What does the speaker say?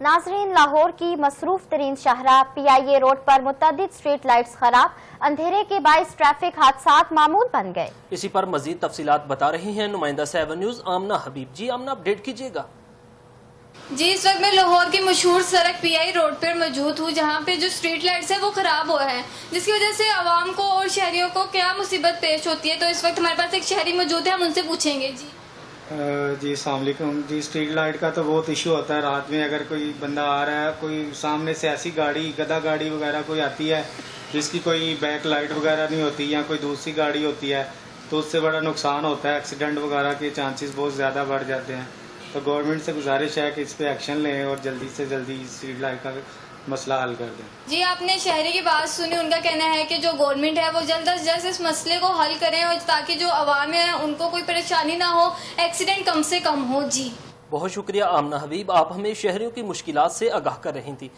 नाजरीन, लाहौर की मसरूफ तरीन शाहराह PIA रोड पर मुतअद्दिद स्ट्रीट लाइट्स खराब, अंधेरे के बाइस ट्रैफिक हादसात मामूल बन गए। इसी पर मजीद तफसीलात बता रही हैं नुमाइंदा 7 न्यूज़ आमना हबीब। जी आमना, अपडेट कीजिएगा। जी, इस वक्त मैं लाहौर की मशहूर सड़क PI रोड पर मौजूद हूँ, जहाँ पे जो स्ट्रीट लाइट्स है वो खराब हुआ है, जिसकी वजह से आवाम को और शहरियों को क्या मुसीबत पेश होती है। तो इस वक्त हमारे पास एक शहरी मौजूद है, हम उनसे पूछेंगे। जी अस्सलाम वालेकुम। जी, स्ट्रीट लाइट का तो बहुत इशू होता है। रात में अगर कोई बंदा आ रहा है, कोई सामने से ऐसी गाड़ी, गधा गाड़ी वगैरह कोई आती है जिसकी कोई बैक लाइट वगैरह नहीं होती या कोई दूसरी गाड़ी होती है, तो उससे बड़ा नुकसान होता है। एक्सीडेंट वगैरह के चांसेस बहुत ज़्यादा बढ़ जाते हैं। तो गवर्नमेंट से गुजारिश है कि इस पर एक्शन लें और जल्दी से जल्दी स्ट्रीट लाइट का मसला हल कर दें। जी, आपने शहरी की बात सुनी, उनका कहना है कि जो गवर्नमेंट है वो जल्द अज जल्द इस मसले को हल करें और ताकि जो आवाम है उनको कोई परेशानी ना हो, एक्सीडेंट कम से कम हो। जी बहुत शुक्रिया आमना हबीब, आप हमें शहरियों की मुश्किलात से आगाह कर रही थी।